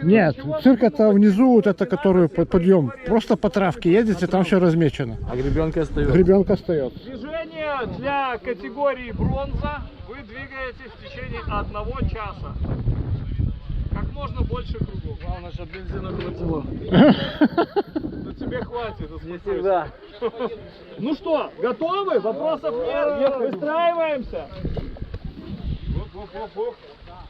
Нет, цирк это внизу, вот это, который подъем. Просто по травке едете, там все размечено. А гребенка остается? Гребенка остается. Движение для категории бронза вы двигаетесь в течение 1 часа. Как можно больше кругов. Главное, чтобы бензина хватило. Но тебе хватит. Не всегда. Ну что, готовы? Вопросов нет? Выстраиваемся.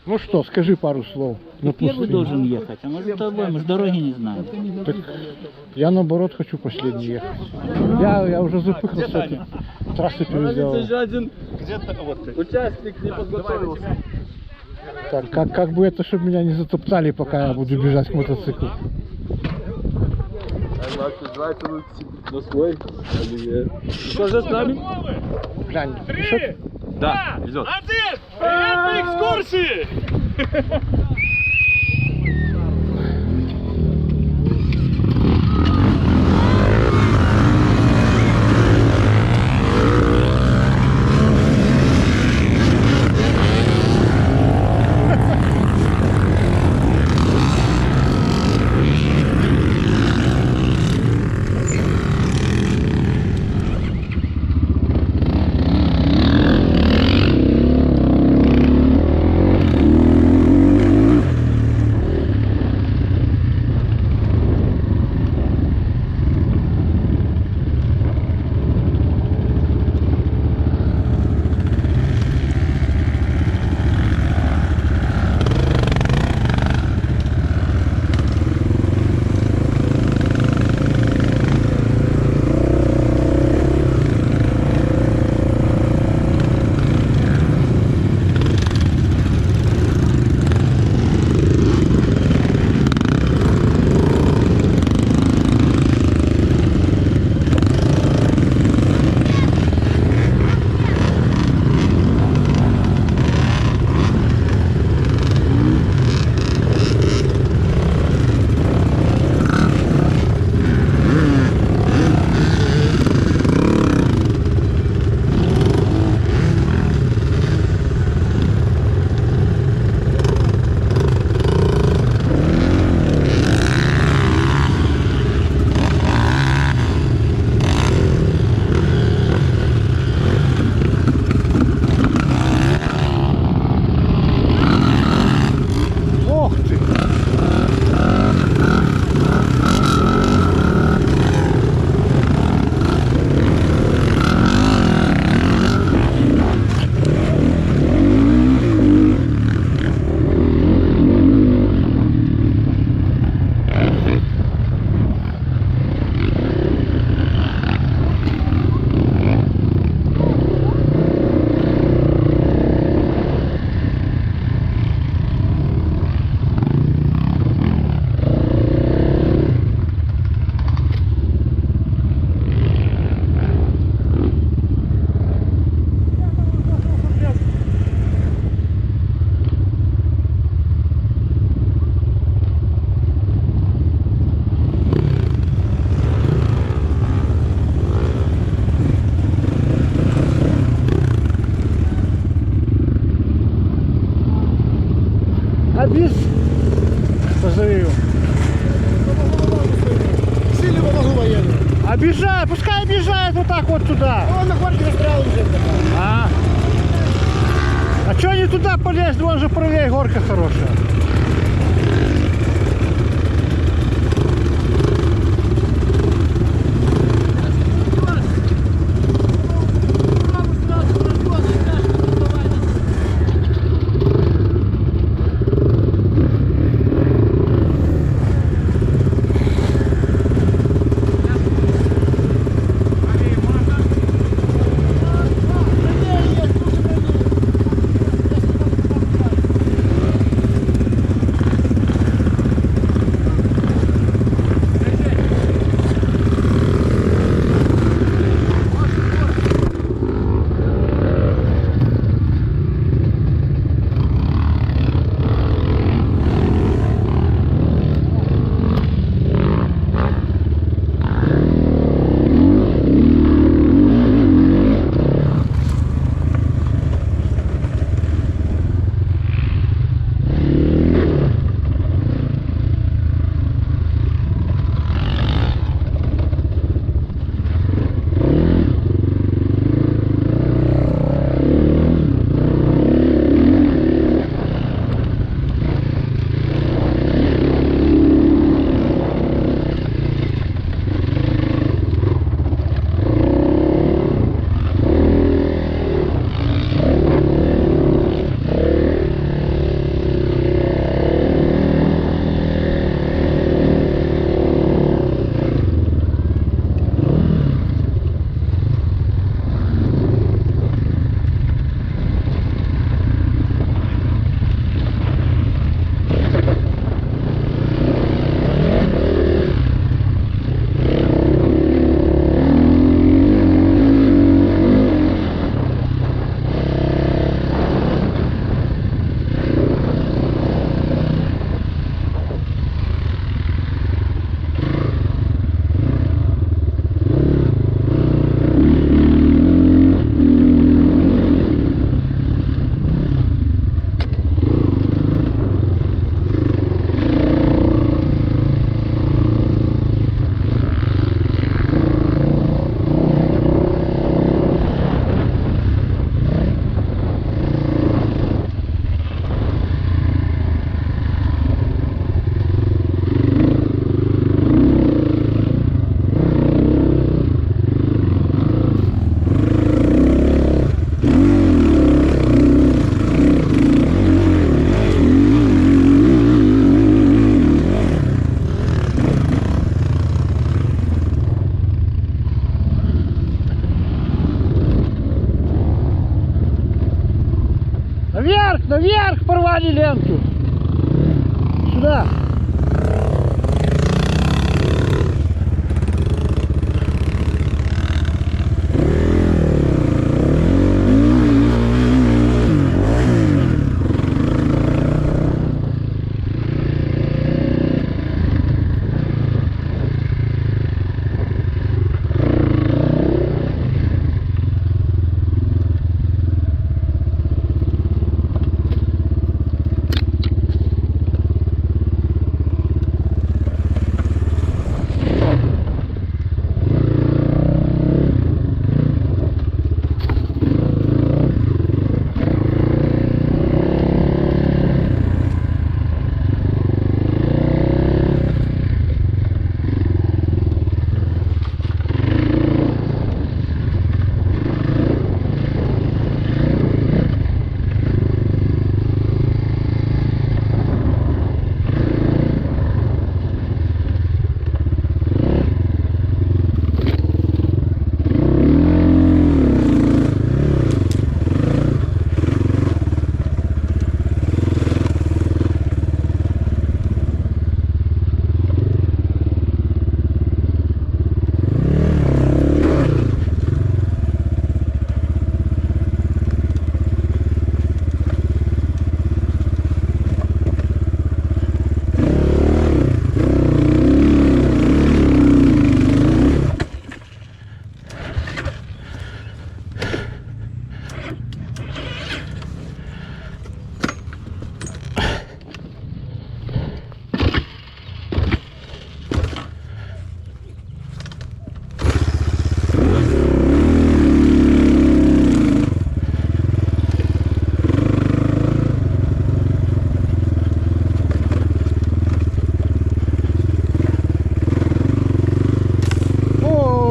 Ну что, скажи пару слов. Ты первый должен ехать, а может тобой, мы же дороги не знаем. Так я наоборот хочу последний ехать. Я уже запыхался с этим. Трассы переделал. Еще один участник не подготовился. Так, как бы это, чтобы меня не затоптали, пока я буду бежать к мотоциклу. На свой. Что же с нами? Глянь, 3, Да, 2, везет. 1. Приятной экскурсии! Абис, позови его. Сильно помогу военным. Объезжай, пускай объезжает вот так вот туда. Он на горке застрял уже. А что они туда полезли? Вон же правее горка хорошая. Наверх порвали ленту. Сюда.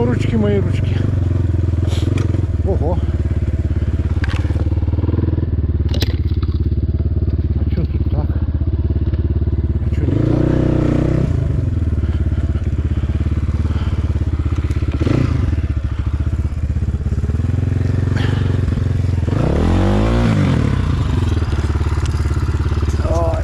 Ручки мои, ручки. Ого. А что тут так? А что не так? Ой.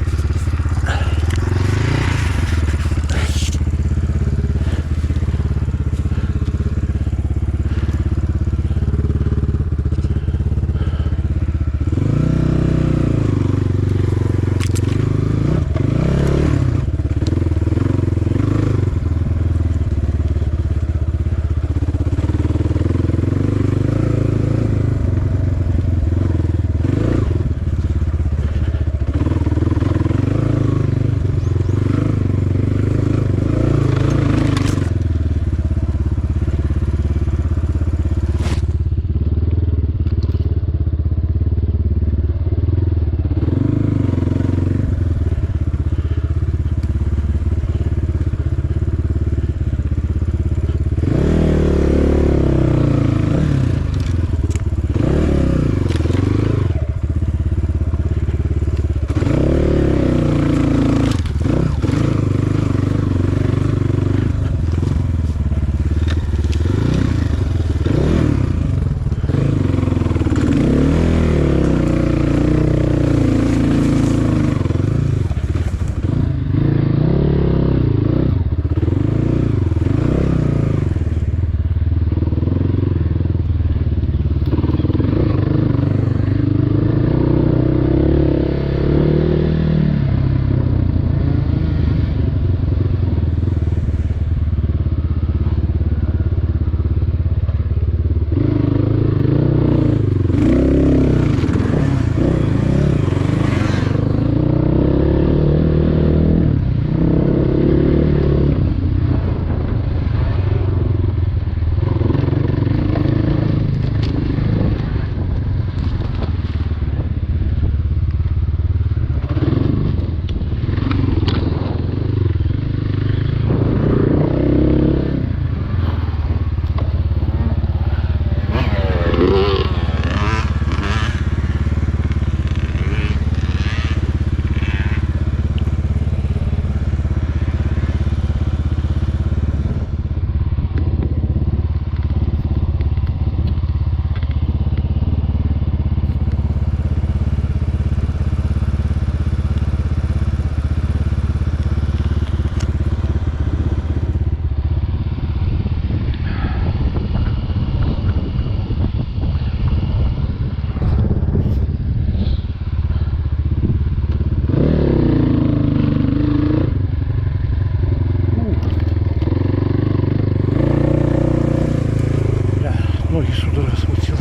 ноги судорога смутило.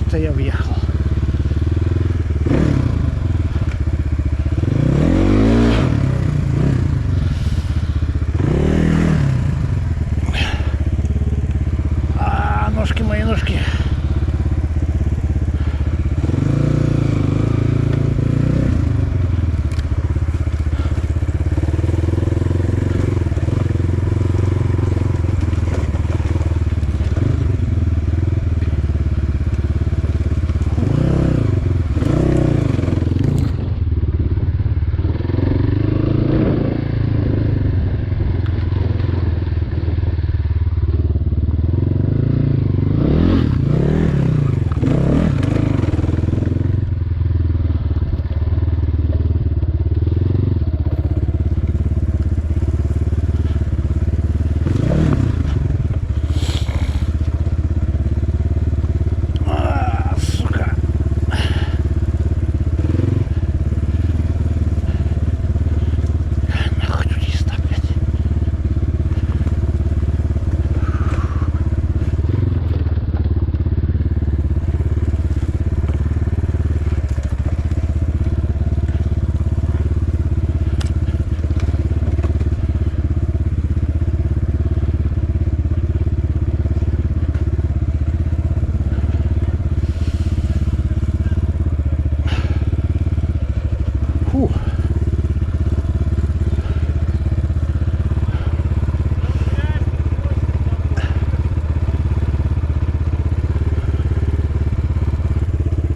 Это я въехал. Ножки мои, ножки.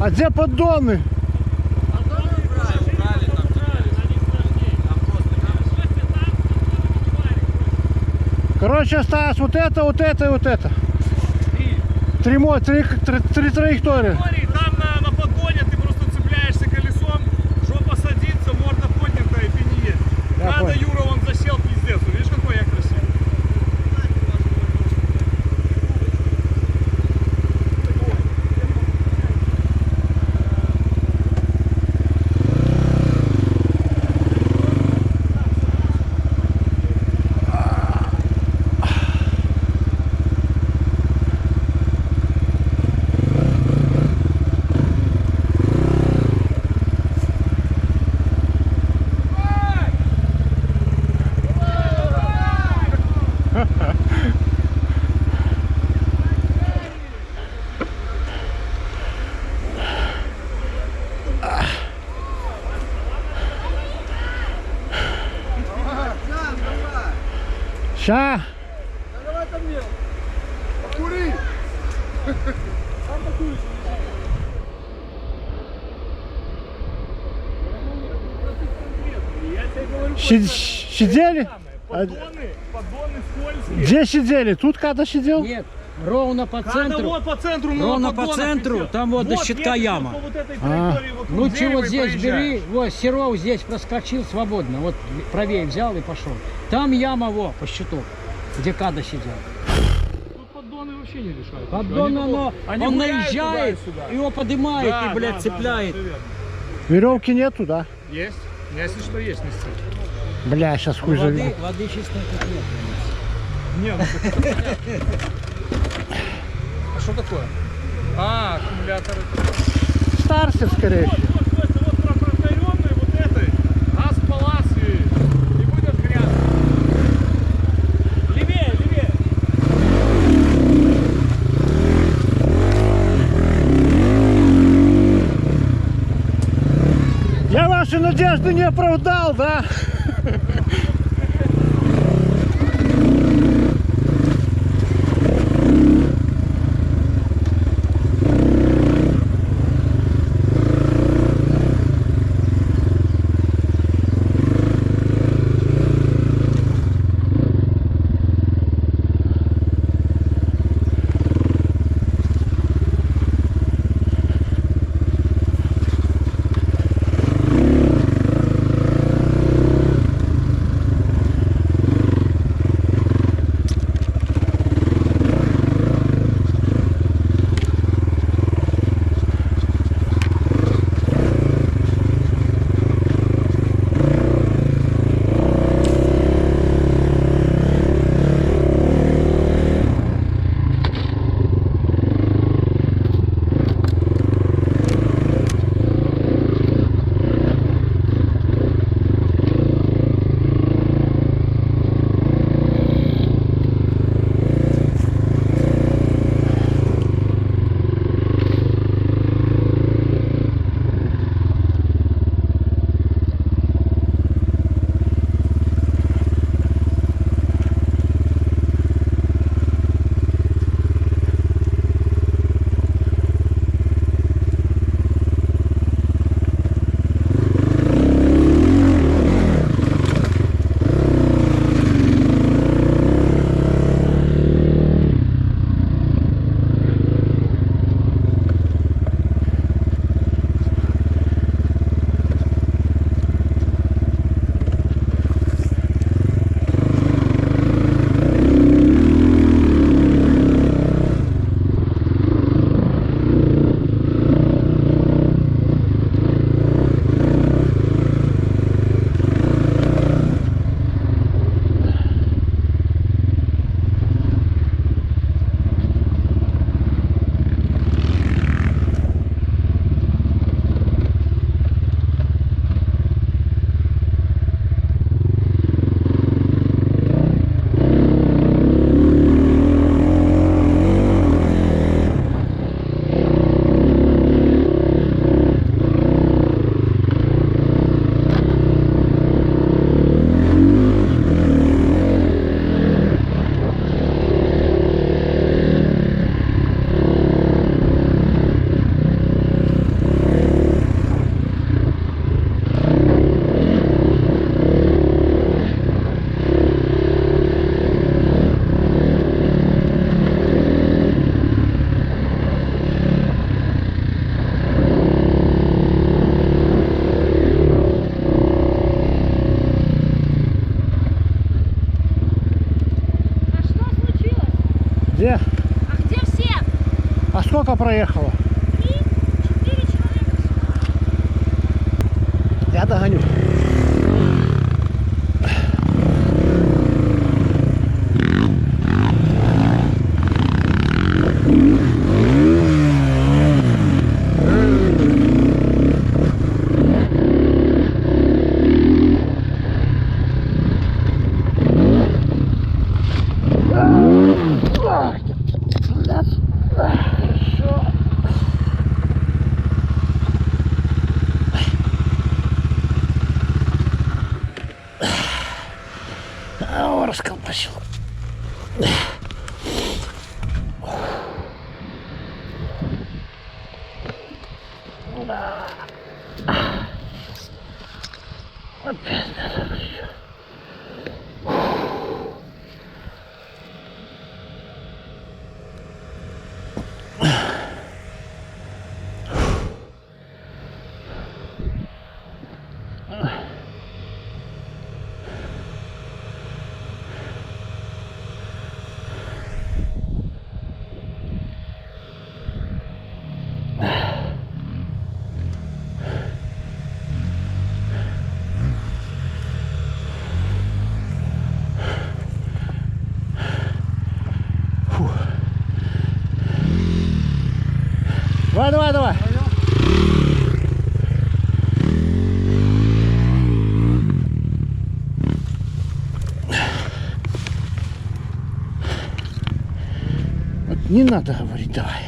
А где поддоны? Короче, осталось вот это, вот это и вот это. Три траектории. Там на подгоне ты просто цепляешься колесом, жопа садится, морда поднята и ты не едешь. Надо, понял. Юра, он засел пиздец. Видишь, какой я красивый? Ща. Сидели? Поддоны скользкие. Где сидели? Тут когда сидел? Нет, ровно по Когда центру. вот по центру, Ровно поддонов по центру, висел. там вот до щитка если яма. по вот этой траектории вокруг Лучше дерева вот и здесь проезжаешь. бери, вот Серов здесь проскочил свободно, вот правее взял и пошел. Там яма, во, по щиту, где Када сидел. Тут поддоны вообще не решают. Поддон, Они он гуляют наезжает, туда и сюда. его поднимает Да, и, блядь, да, цепляет. да, верно. Веревки нету, да? Есть. Если что, есть нести. Бля, сейчас хуй заведу. Воды чистой тут нет. Не, ну а что такое? А, аккумуляторы. Старсер, скорее всего. Вот протаренный вот этой. Газ палас и будет грязно. Левее, левее. Я ваши надежды не оправдал, да? Где? А где все? А сколько проехало? 3-4 человека всего. Я догоню. Расколбасил. Опять надо еще. Давай, давай, давай. Вот не надо говорить, давай.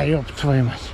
Ёб твою мать.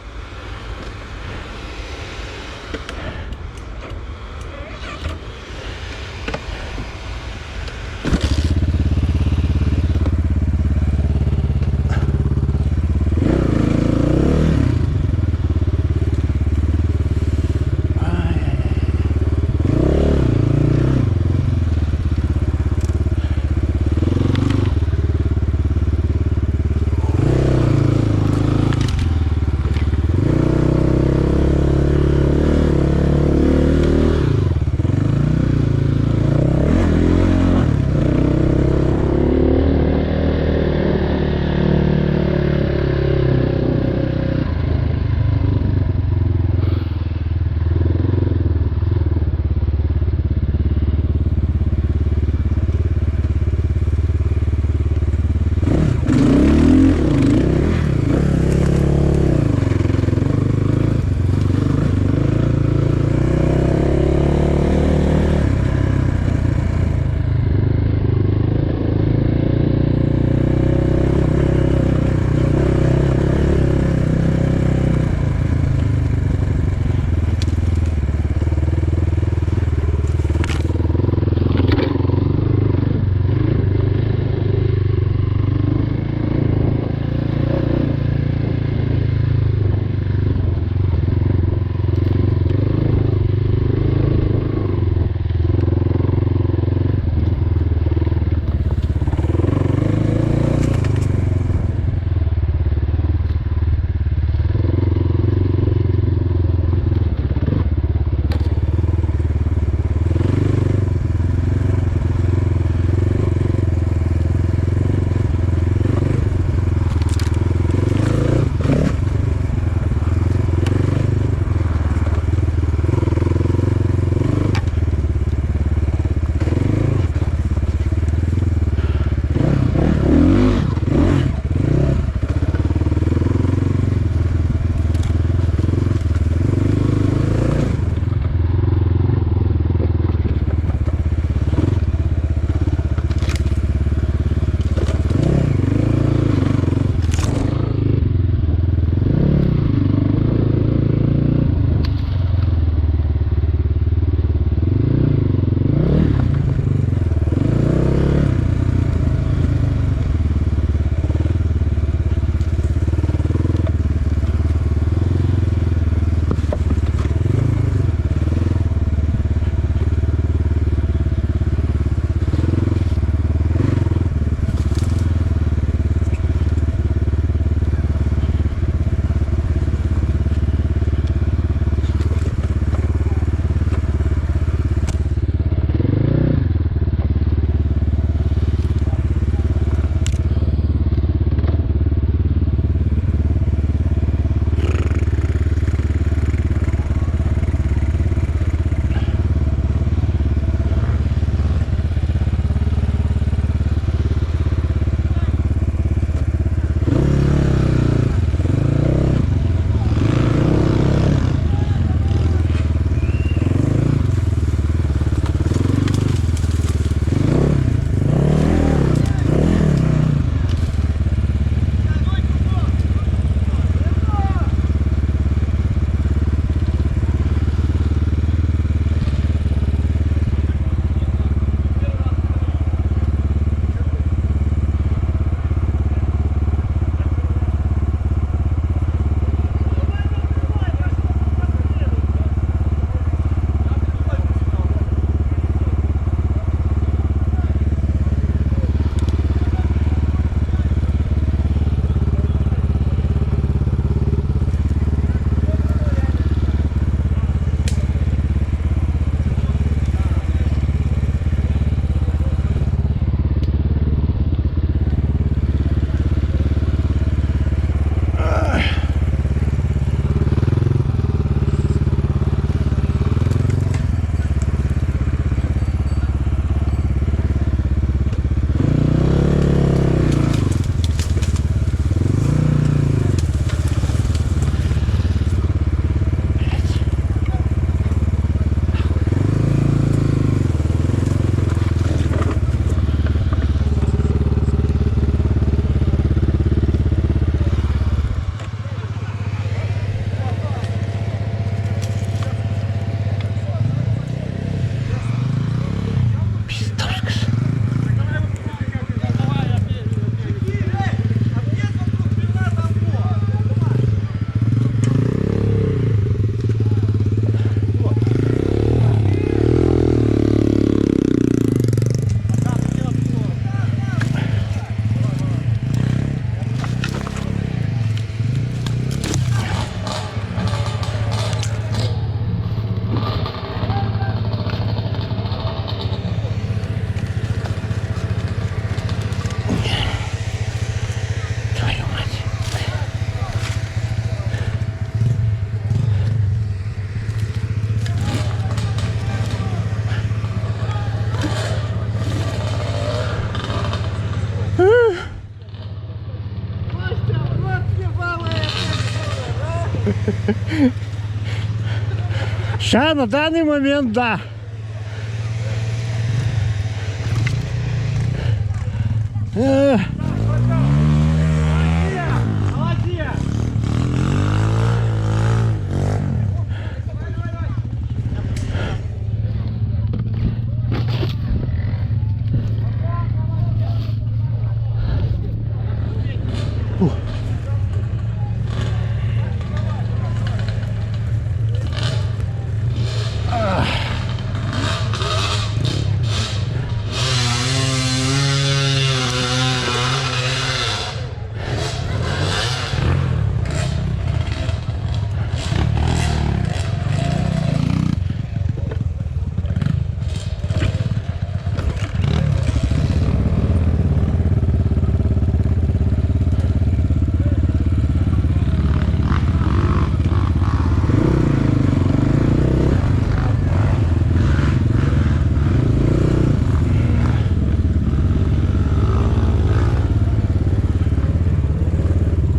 Сейчас на данный момент, да.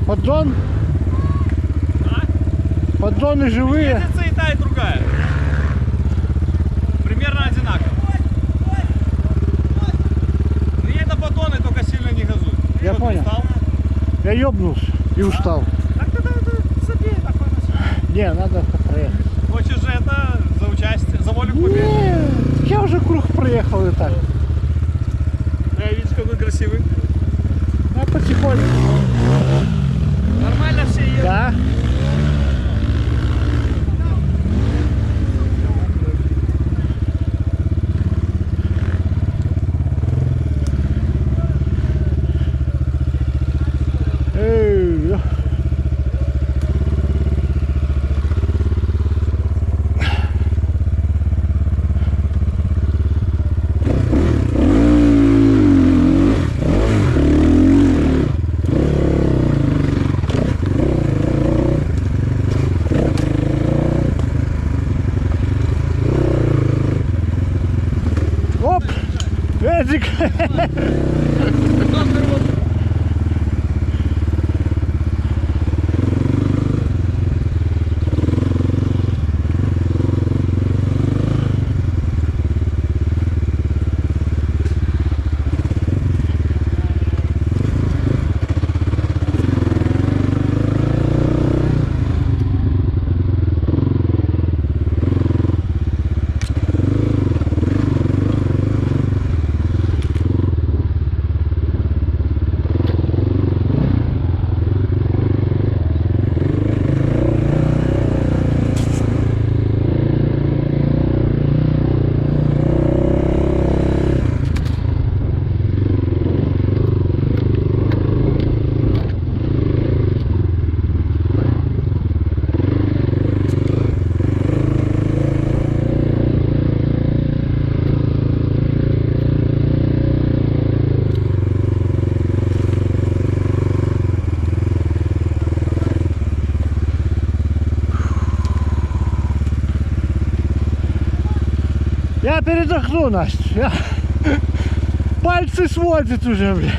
Поддон? Поддоны живые. Едется и та, и другая. Примерно одинаково. Но ей на поддоны только сильно не газуют. Я Что, ты понял. устал? Я ёбнулся и устал. Так ты забей такой на себя. Не, надо проехать. Хочешь же это за участие, за волю к победе? Не, я уже круг проехал и так. Да, видишь, какой красивый. Да, потихоньку. Нормально все едут. Да. Эй. Оп! Эдик! Я передохну, Настя. Пальцы сводят уже, бля.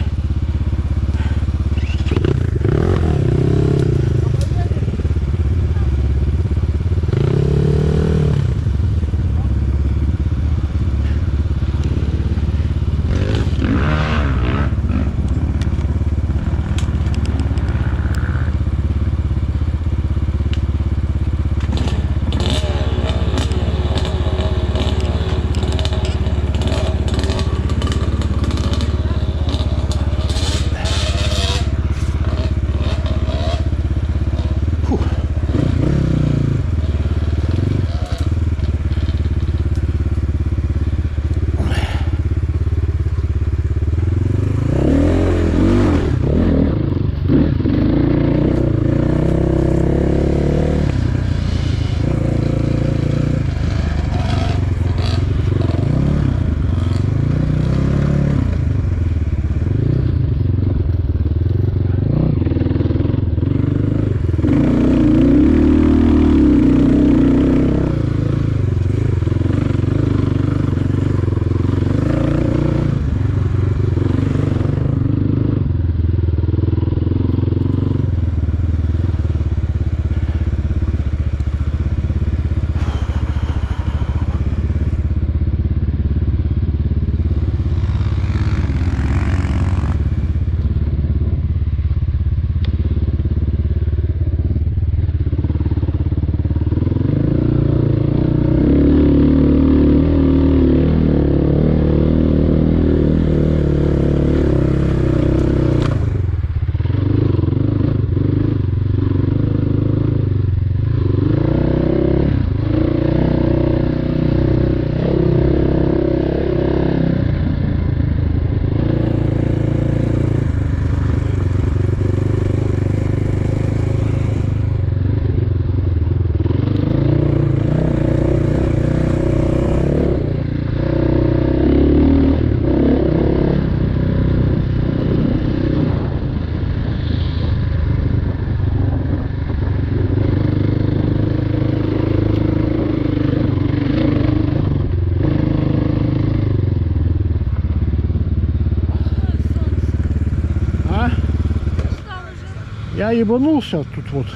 Я ебанулся тут вот.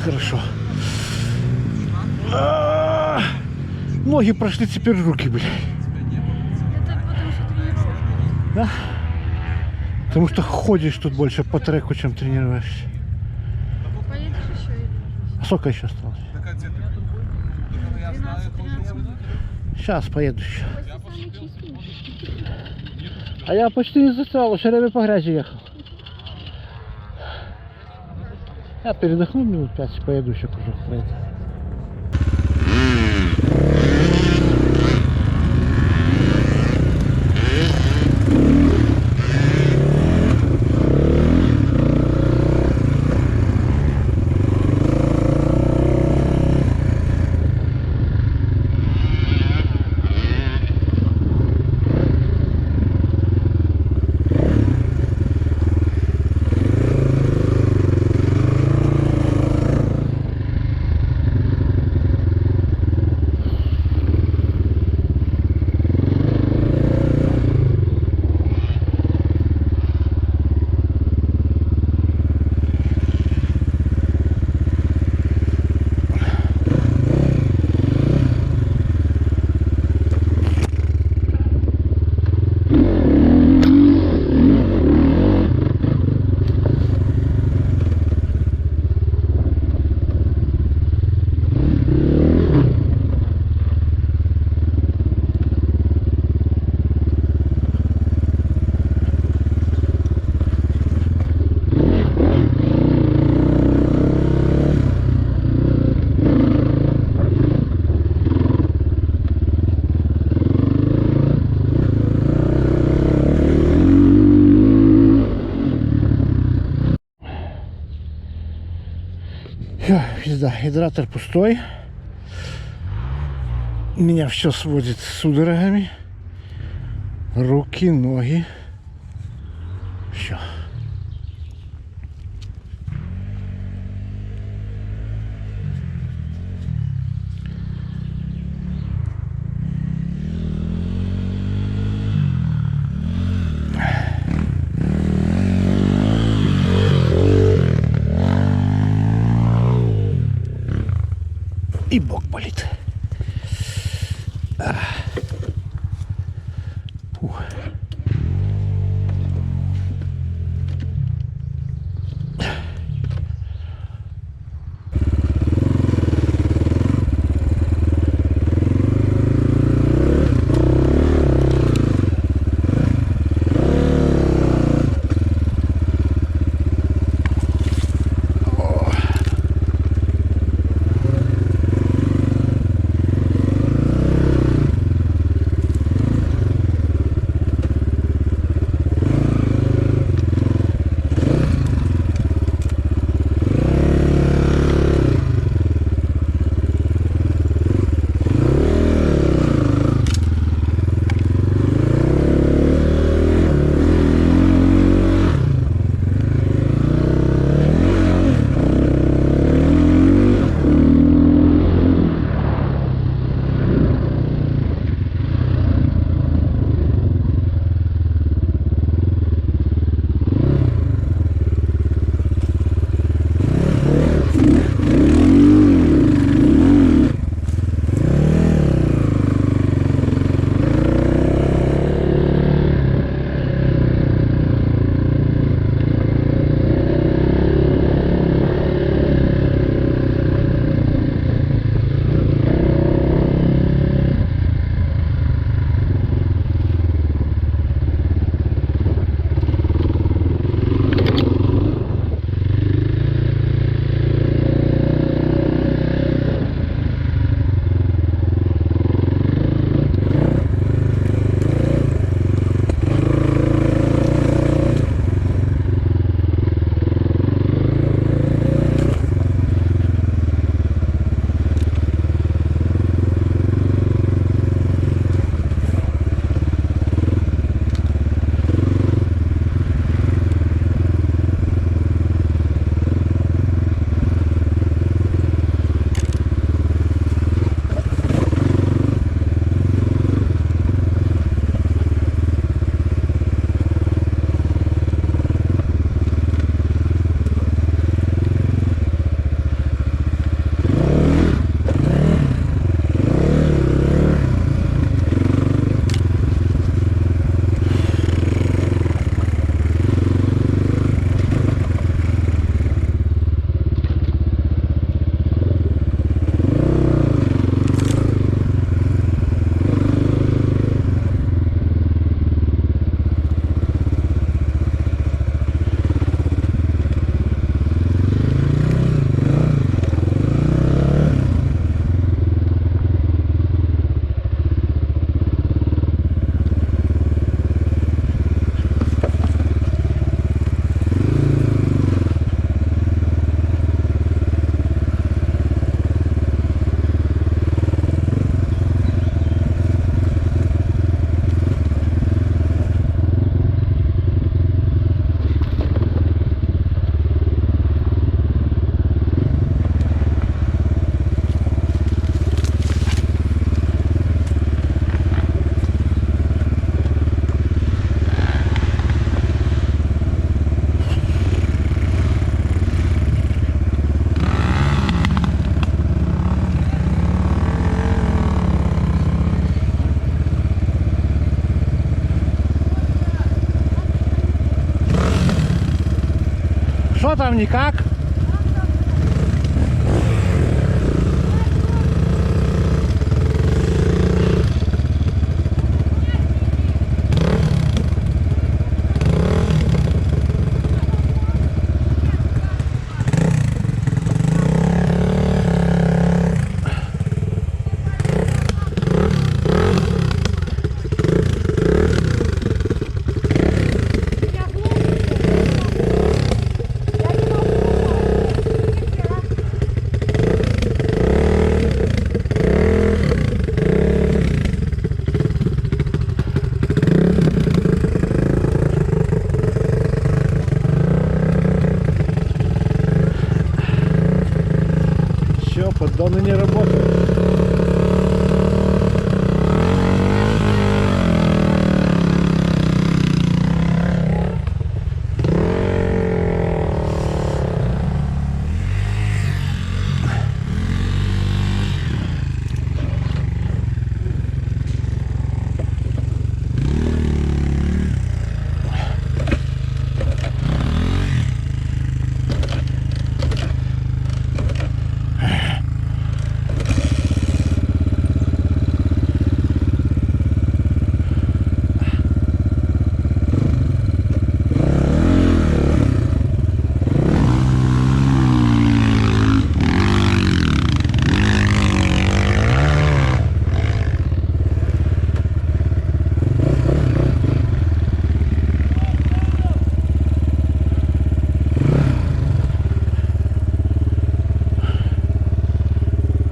Хорошо. Ноги прошли, теперь руки, блядь. Это потому что тренировка. Да? Потому что ходишь тут больше по треку, чем тренируешься. Поедешь еще и А сколько еще осталось? 12-13 минут. Сейчас поеду еще. Самый чистый. А я почти не застрял, все время по грязи ехал. Я передохну минут 5 и поеду еще кружок пройти. Всё, пизда, гидратор пустой. Меня все сводит судорогами. Руки, ноги. Все. И бок болит. Фух. Что там никак? Все, поддоны не работают.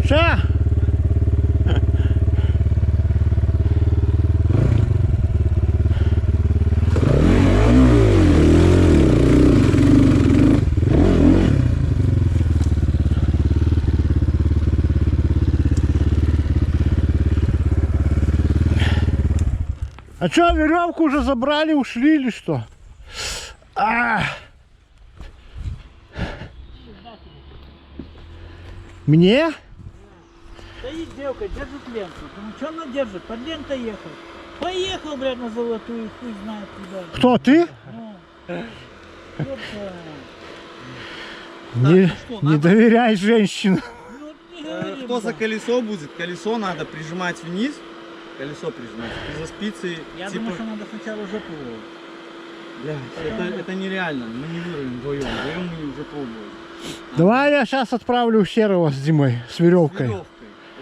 Ша! А что, веревку уже забрали, ушли или что? Мне? Стоит девка, держит ленту. Думаю, что она держит? Под лентой ехал. Поехал, блядь, на золотую, хуй знает куда. Кто, ты? Ну, ёпта. Не доверяй женщинам. Ну, не говори, Кто за блядь. колесо будет? Колесо надо прижимать вниз. Колесо прижимать. И за спицы. Я типа, думаю, что надо сначала жопу. блядь, это нереально. Мы не вырвем вдвоем. Вдвоем мы уже пробовали. Давай я сейчас отправлю Серого с Димой, с веревкой. Веревкой.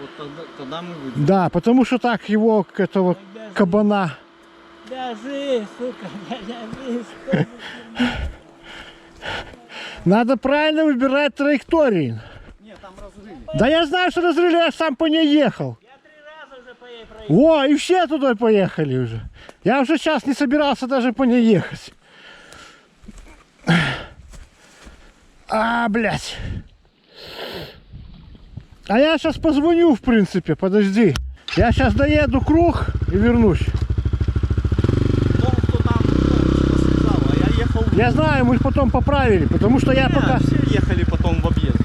Вот тогда мы выйдем. Да, потому что так его, этого кабана. Вяжи, сука, вяжи, стой. Надо правильно выбирать траектории. Нет, там разрыли. Да я знаю, что разрыли, я сам по ней ехал. Я 3 раза уже по ней проехал. О, и все туда поехали уже. Я уже сейчас не собирался даже по ней ехать. Блядь. А я сейчас позвоню, в принципе, подожди. Я сейчас доеду круг и вернусь. Том, кто там, что связал, а я ехал. Я знаю, мы потом поправили, потому что я пока... Все ехали потом в объезд.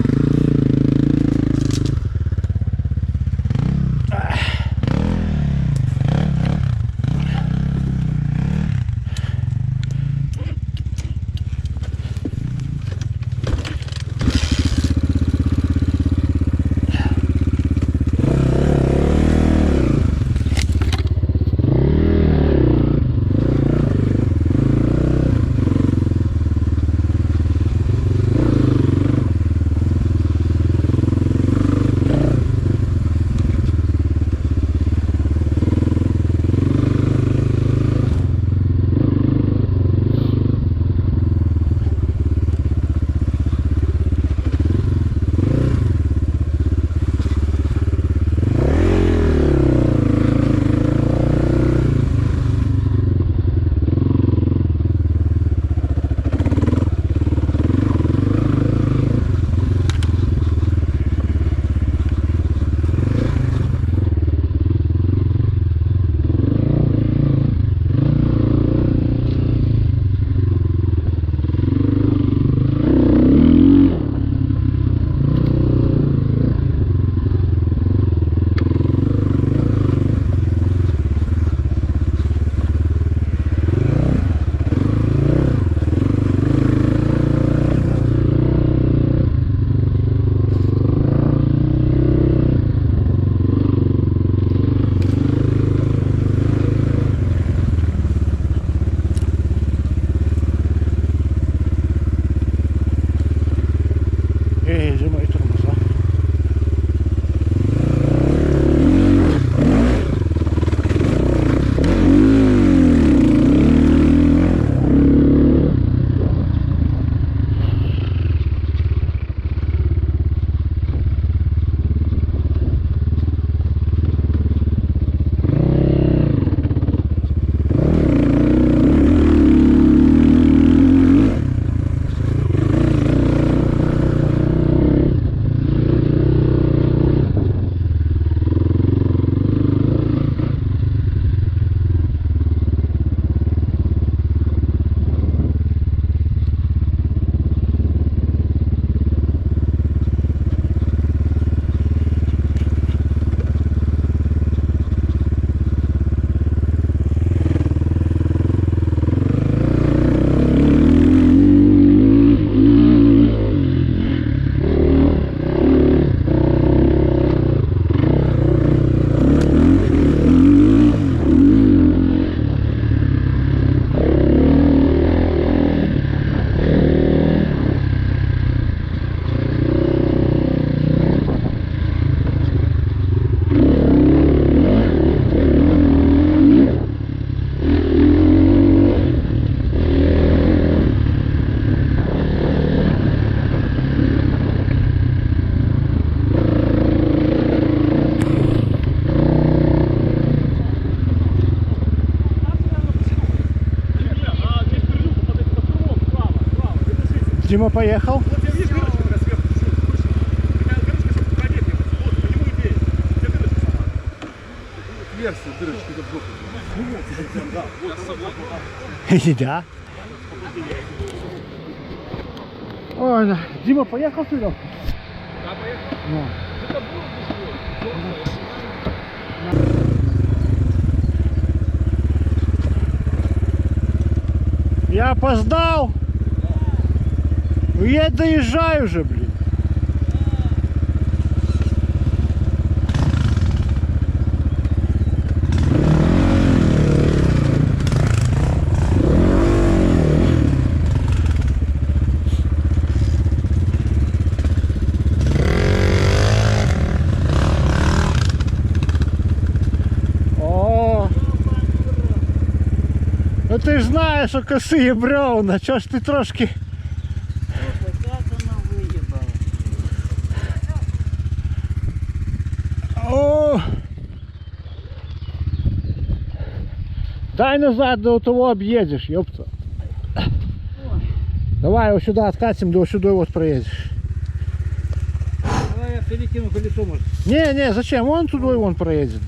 Дима поехал. Вот я вижу дырочка такая сверху, чуть выше. Такая дырочка, чтобы в воде ехать. Вот, по нему и бей. Где дырочка сама? Отверстие, дырочка идет сбоку. Ну вот, да, вот, Да. Ой, да. Дима поехал сюда? Да, поехал. Ну. Это было Я опоздал. Я доезжаю уже, блин. О, ну ти ж знаєш, що косиє бревна, чого ж ти трошки. Как она выебала. О! Дай назад, до того объедешь, ёпта. Давай его сюда откатим, до сюда вот проедешь. Давай я перекину колесо, может. Не, зачем? Вон туда и вон проедет.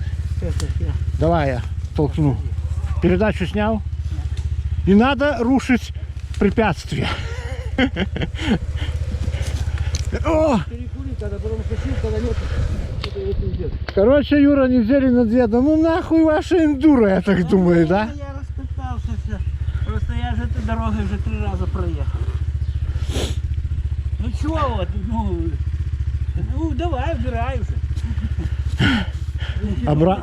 Давай я толкну. Передачу снял. Не надо рушить препятствия. О! Перекури, когда потом скочил, когда нет, это вот идет. Короче, Юра, недели на две. Да ну нахуй ваша эндуро, я так думаю, да? Я раскатался все. Просто я же этой дорогой уже 3 раза проехал. Ну чего вот, ну давай, убирай уже.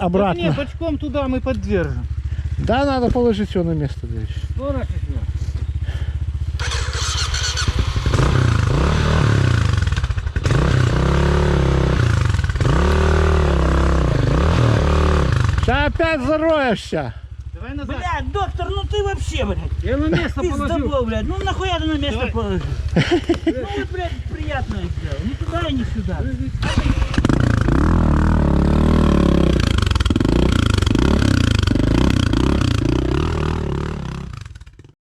Обратно. Не, бочком туда мы поддержим. Да, надо положить все на место. Дальше. Ну, раз и всё. Сейчас опять зароешься. Давай назад. Блядь, доктор, ну ты вообще, блядь. Я на место положил. Пиздобол, блядь. Ну нахуя ты на место положил? Ну вот, блядь, приятно сделал. Ни туда и ни сюда.